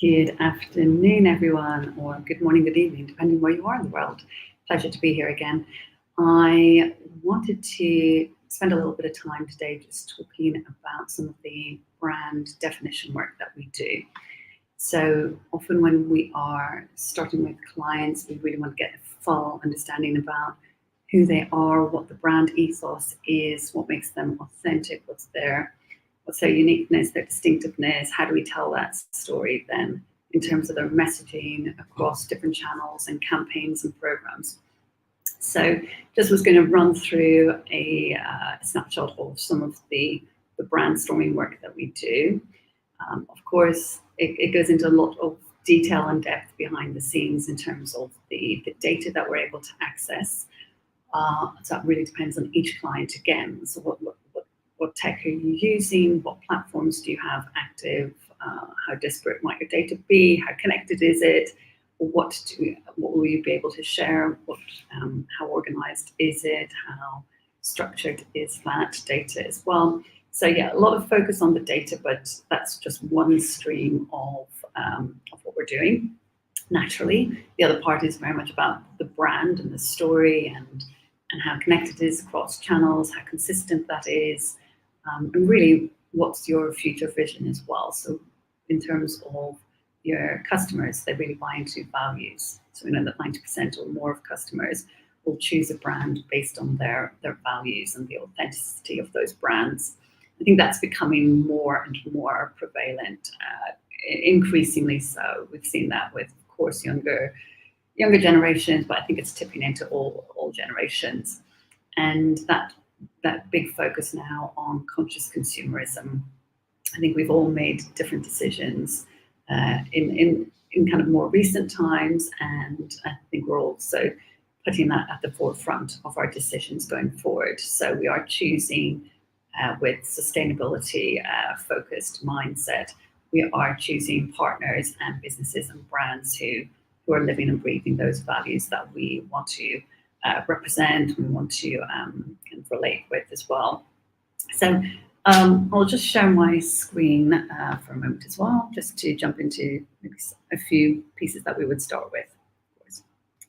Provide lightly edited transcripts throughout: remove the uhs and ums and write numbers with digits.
Good afternoon, everyone, or good morning, good evening, depending where you are in the world. Pleasure to be here again. I wanted to spend a little bit of time today just talking about some of the brand definition work that we do. So often when we are starting with clients, we really want to get a full understanding about who they are, what the brand ethos is, what makes them authentic, what's their uniqueness, their distinctiveness, how do we tell that story then in terms of their messaging across different channels and campaigns and programs. So just was going to run through a snapshot of some of the brainstorming work that we do. Of course, it goes into a lot of detail and depth behind the scenes in terms of the data that we're able to access. So that really depends on each client again. So what tech are you using? What platforms do you have active? How disparate might your data be? How connected is it? What will you be able to share? How organized is it? How structured is that data as well? So yeah, a lot of focus on the data, but that's just one stream of what we're doing. Naturally, the other part is very much about the brand and the story and how connected it is across channels, how consistent that is, and really what's your future vision as well. So in terms of your customers, they really buy into values. So we know that 90% or more of customers will choose a brand based on their values and the authenticity of those brands. I think that's becoming more and more prevalent, increasingly so. We've seen that with, of course, younger generations, but I think it's tipping into all generations. And that big focus now on conscious consumerism. I think we've all made different decisions in kind of more recent times, and I think we're also putting that at the forefront of our decisions going forward. So we are choosing with sustainability focused mindset. We are choosing partners and businesses and brands who are living and breathing those values that we want to represent, we want to kind of relate with as well. So I'll just share my screen for a moment as well, just to jump into maybe a few pieces that we would start with. Of course,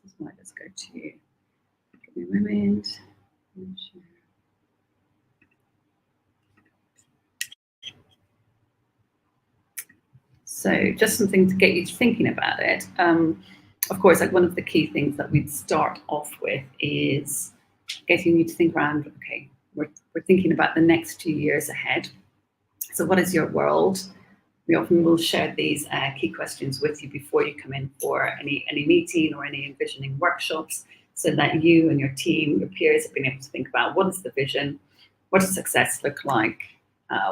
so I just go to, give me a moment. So just something to get you thinking about it. Of course, like one of the key things that we'd start off with is getting you to think around, okay, we're thinking about the next 2 years ahead. So what is your world? We often will share these key questions with you before you come in for any meeting or any envisioning workshops, so that you and your team, your peers, have been able to think about what is the vision, what does success look like?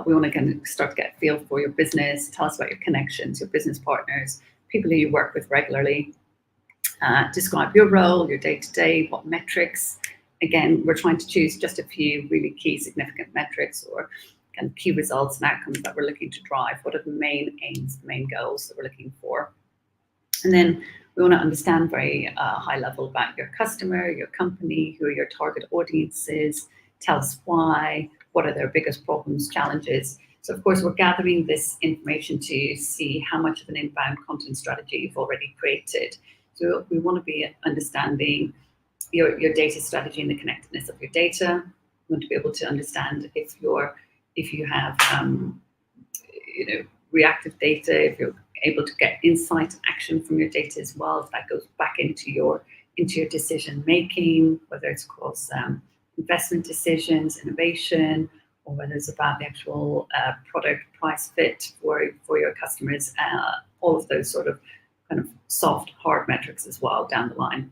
We want to kind of start to get a feel for your business, tell us about your connections, your business partners, people who you work with regularly. Describe your role, your day-to-day, what metrics. Again, we're trying to choose just a few really key significant metrics or kind of key results and outcomes that we're looking to drive. What are the main aims, the main goals that we're looking for? And then we want to understand very high level about your customer, your company, who are your target audiences, tell us why, what are their biggest problems, challenges. So of course, we're gathering this information to see how much of an inbound content strategy you've already created. So we want to be understanding your data strategy and the connectedness of your data. We want to be able to understand if you have reactive data, if you're able to get insight action from your data as well, if that goes back into your decision making, whether it's across investment decisions, innovation, or whether it's about the actual product price fit for your customers, all of those sort of kind of soft, hard metrics as well down the line.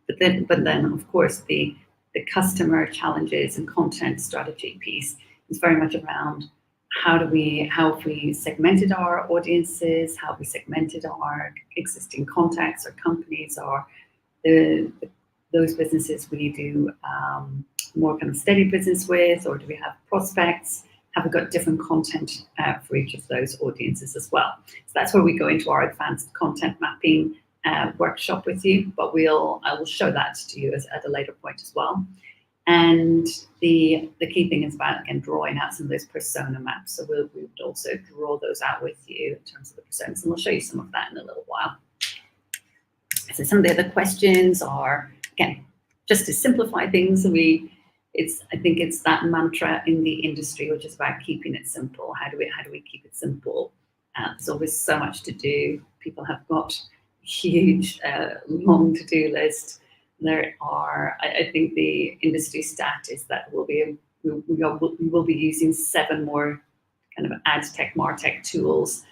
But then of course, the customer challenges and content strategy piece is very much around how have we segmented our audiences, how have we segmented our existing contacts or companies, or those businesses we do more kind of steady business with, or do we have prospects? Have we got different content for each of those audiences as well? So that's where we go into our advanced content mapping workshop with you, but I will show that to you at a later point as well. And the key thing is about, again, drawing out some of those persona maps. So we would also draw those out with you in terms of the personas, and we'll show you some of that in a little while. So some of the other questions are, again, just to simplify things, I think it's that mantra in the industry, which is about keeping it simple. How do we keep it simple? There's always so much to do. People have got huge, long to-do list. There are, I think the industry stat is that we will be using 7 more kind of ad tech, martech tools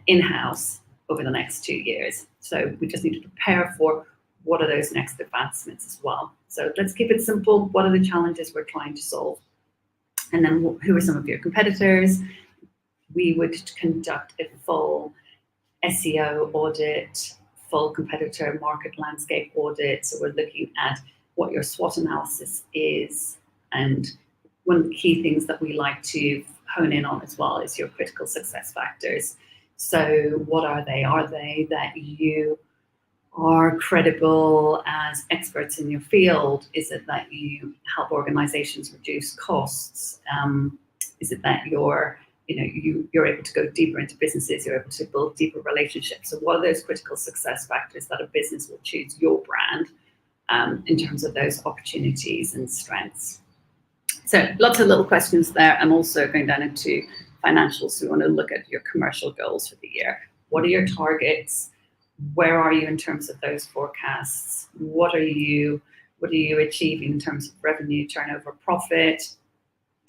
in-house over the next 2 years. So we just need to prepare for what are those next advancements as well. So let's keep it simple. What are the challenges we're trying to solve? And then who are some of your competitors? We would conduct a full SEO audit, full competitor market landscape audit. So we're looking at what your SWOT analysis is. And one of the key things that we like to hone in on as well is your critical success factors. So what are they? Are they that you are credible as experts in your field? Is it that you help organizations reduce costs? Is it that you're able to go deeper into businesses, you're able to build deeper relationships? So what are those critical success factors that a business will choose your brand in terms of those opportunities and strengths? So lots of little questions there. I'm also going down into financials. So we want to look at your commercial goals for the year. What are your targets? Where are you in terms of those forecasts? What are you achieving in terms of revenue, turnover, profit?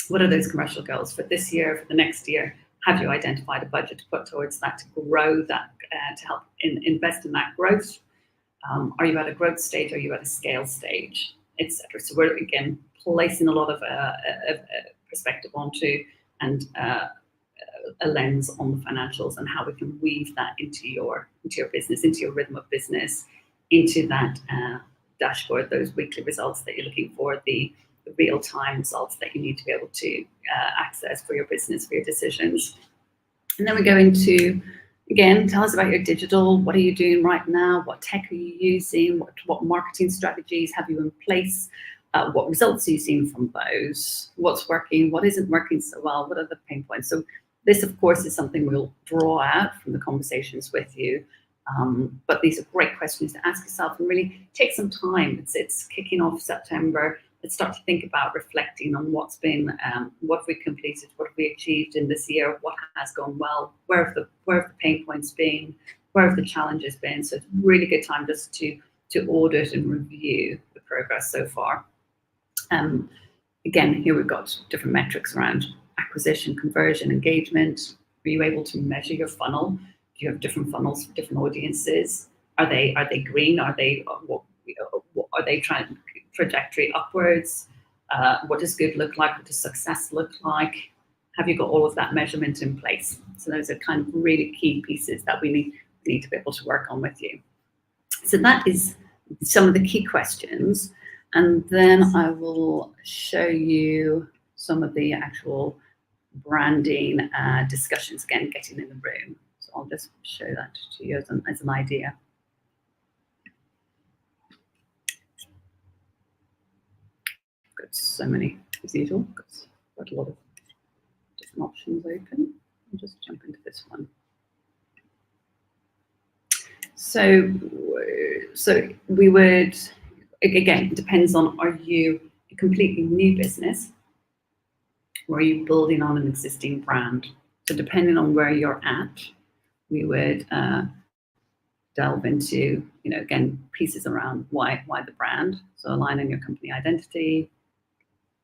What are those commercial goals for this year, for the next year? Have you identified a budget to put towards that, to grow that, to help invest in that growth? Are you at a growth stage? Are you at a scale stage, etc.? So we're, again, placing a lot of perspective onto and a lens on the financials and how we can weave that into your business, into your rhythm of business, into that dashboard, those weekly results that you're looking for, the real-time results that you need to be able to access for your business, for your decisions. And then we go into, again, tell us about your digital. What are you doing right now? What tech are you using? What marketing strategies have you in place? What results are you seeing from those? What's working? What isn't working so well? What are the pain points? So this, of course, is something we'll draw out from the conversations with you. But these are great questions to ask yourself and really take some time. It's kicking off September. Let's start to think about reflecting on what's been, what have we completed, what have we achieved in this year, what has gone well, where have the pain points been, where have the challenges been. So it's a really good time just to audit and review the progress so far. Again, here we've got different metrics around acquisition, conversion, engagement. Are you able to measure your funnel? Do you have different funnels for different audiences? Are they green? Are they trying trajectory upwards? What does good look like? What does success look like? Have you got all of that measurement in place? So those are kind of really key pieces that we need to be able to work on with you. So that is some of the key questions. And then I will show you some of the actual branding discussions, again, getting in the room. So I'll just show that to you as an idea. Got so many, as usual, got a lot of different options open. I'll just jump into this one. So we would, again, it depends on, are you a completely new business or are you building on an existing brand? So depending on where you're at, we would delve into, again, pieces around why the brand. So aligning your company identity,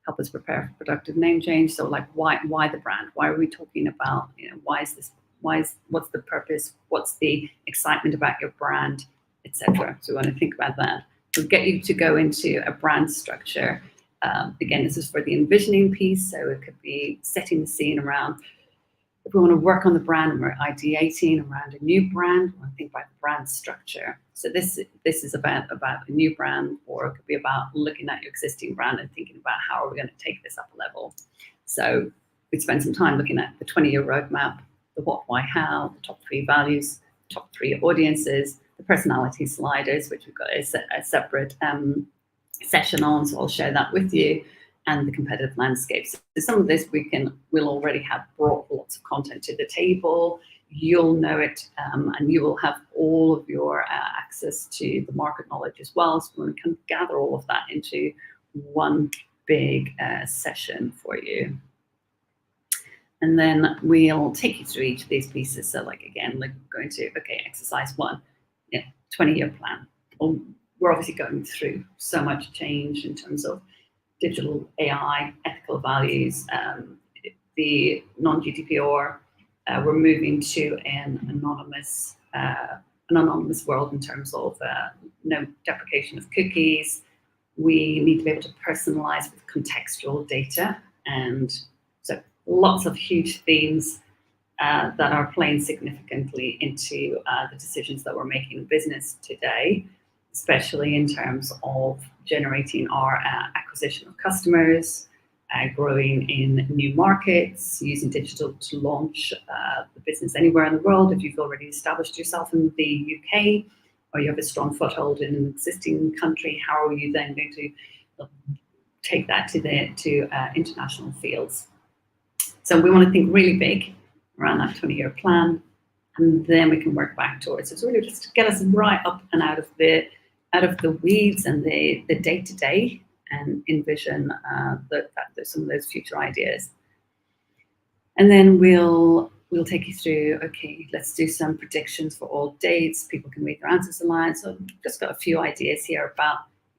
help us prepare for productive name change. So like, why the brand? Why are we talking about, what's the purpose? What's the excitement about your brand, etc. So we want to think about that. We'll get you to go into a brand structure. Again, this is for the envisioning piece. So it could be setting the scene around, if we want to work on the brand and we're ideating around a new brand, we want to think about the brand structure. So this is about a new brand, or it could be about looking at your existing brand and thinking about how are we going to take this up a level. So we spend some time looking at the 20-year roadmap, the what, why, how, the top 3 values, top 3 audiences, the personality sliders, which we've got a separate session on, so I'll share that with you, and the competitive landscape. So some of this we'll already have brought lots of content to the table. You'll know it, and you will have all of your access to the market knowledge as well. So we can gather all of that into one big session for you. And then we'll take you through each of these pieces. So like, again, like going to, okay, exercise 1, 20-year plan. Well, we're obviously going through so much change in terms of digital AI, ethical values, the non-GDPR. We're moving to an anonymous world in terms of no deprecation of cookies. We need to be able to personalize with contextual data, and so lots of huge themes that are playing significantly into the decisions that we're making in business today, especially in terms of generating our acquisition of customers, growing in new markets, using digital to launch the business anywhere in the world. If you've already established yourself in the UK, or you have a strong foothold in an existing country, how are you then going to take that to international fields? So we want to think really big around that 20-year plan, and then we can work back towards it. So really just to get us right up and out of the weeds and the day-to-day, and envision that some of those future ideas. And then we'll take you through, okay, let's do some predictions for all dates. People can read their answers aloud. So I've just got a few ideas here about,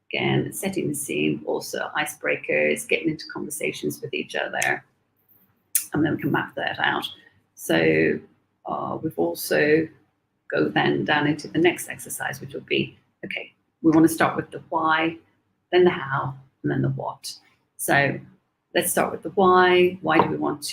again, setting the scene, also icebreakers, getting into conversations with each other, and then we can map that out. So we've also go then down into the next exercise, which will be, okay, we want to start with the why, then the how, and then the what. So let's start with the why. Why do we want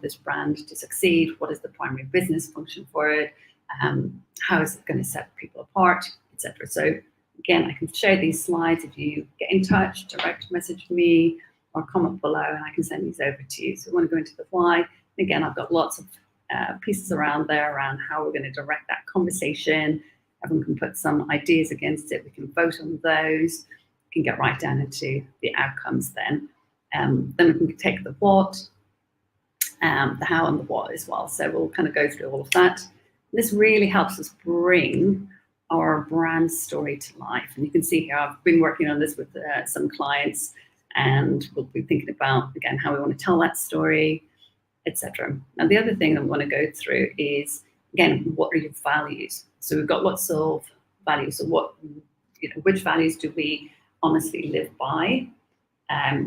this brand to succeed? What is the primary business function for it? How is it going to set people apart, etc. So again, I can share these slides. If you get in touch, direct message me or comment below, and I can send these over to you. So we want to go into the why. Again, I've got lots of pieces around there around how we're going to direct that conversation. Everyone can put some ideas against it. We can vote on those. We can get right down into the outcomes then. Then we can take the what, the how, and the what as well. So we'll kind of go through all of that. This really helps us bring our brand story to life. And you can see here, I've been working on this with some clients, and we'll be thinking about, again, how we want to tell that story, etc. Now, the other thing that we want to go through is, again, what are your values? So we've got lots of values. So which values do we honestly live by?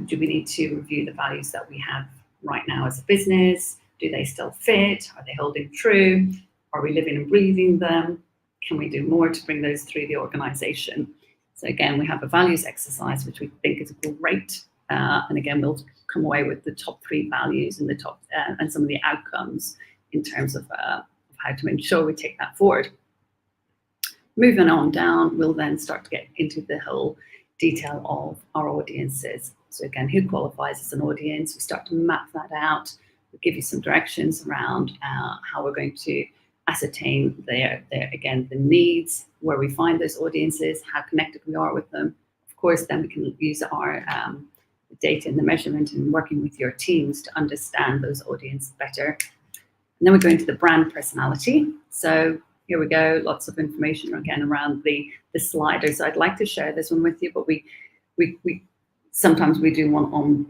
Do we need to review the values that we have right now as a business? Do they still fit? Are they holding true? Are we living and breathing them? Can we do more to bring those through the organization? So again, we have a values exercise, which we think is great. And again, we'll come away with the top 3 values and the top and some of the outcomes in terms of how to ensure we take that forward. Moving on down, we'll then start to get into the whole detail of our audiences. So again, who qualifies as an audience? We start to map that out. We'll give you some directions around how we're going to ascertain their the needs, where we find those audiences, how connected we are with them. Of course, then we can use our data and the measurement and working with your teams to understand those audiences better. And then we go into the brand personality. So here we go, lots of information again around the sliders. So I'd like to share this one with you, but we sometimes we do one on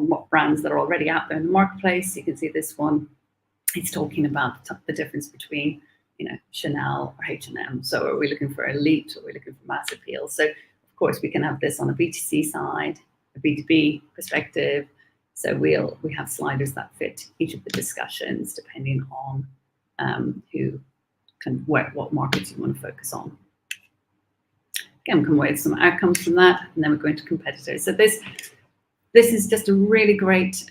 what brands that are already out there in the marketplace. You can see this one. It's talking about the difference between, Chanel or H&M. So are we looking for elite, or are we looking for mass appeal? So of course we can have this on a B2C side, a B2B perspective. So we have sliders that fit each of the discussions depending on what markets you want to focus on. Again, we come away with some outcomes from that, and then we're going to competitors. So this is just a really great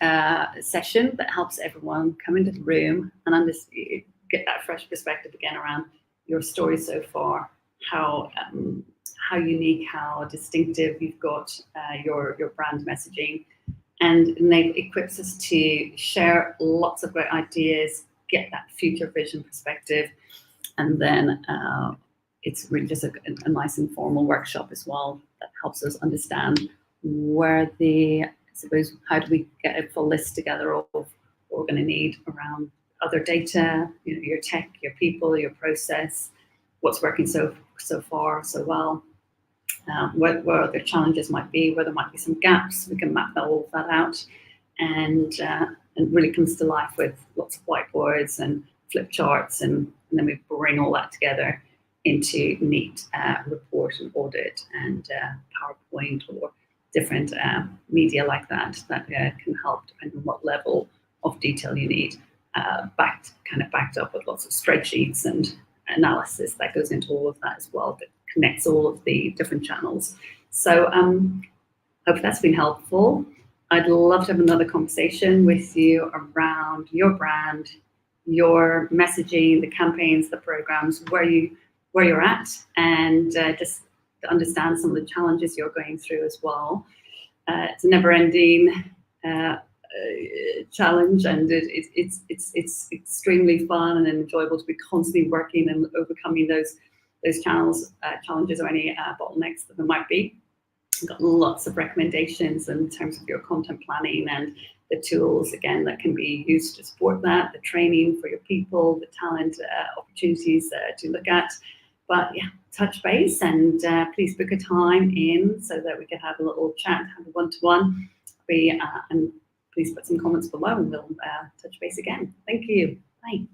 session that helps everyone come into the room and get that fresh perspective again around your story so far, how unique, how distinctive you've got your brand messaging, and it equips us to share lots of great ideas, get that future vision perspective, and then it's really just a nice informal workshop as well that helps us understand where I suppose, how do we get a full list together of what we're going to need around other data, your tech, your people, your process, what's working so far so well, where other challenges might be, where there might be some gaps. We can map all of that out, and really comes to life with lots of whiteboards and flip charts, and then we bring all that together into neat report and audit and PowerPoint or different media like that can help depending on what level of detail you need, backed up with lots of spreadsheets and analysis that goes into all of that as well, that connects all of the different channels. So hope that's been helpful. I'd love to have another conversation with you around your brand, your messaging, the campaigns, the programs, where you're at, and just to understand some of the challenges you're going through as well. It's a never-ending challenge, and it's extremely fun and enjoyable to be constantly working and overcoming those challenges or any bottlenecks that there might be. I've got lots of recommendations in terms of your content planning and the tools, again, that can be used to support that, the training for your people, the talent opportunities to look at. But yeah, touch base, and please book a time in so that we can have a little chat, have a one-to-one. And please put some comments below and we'll touch base again. Thank you. Bye.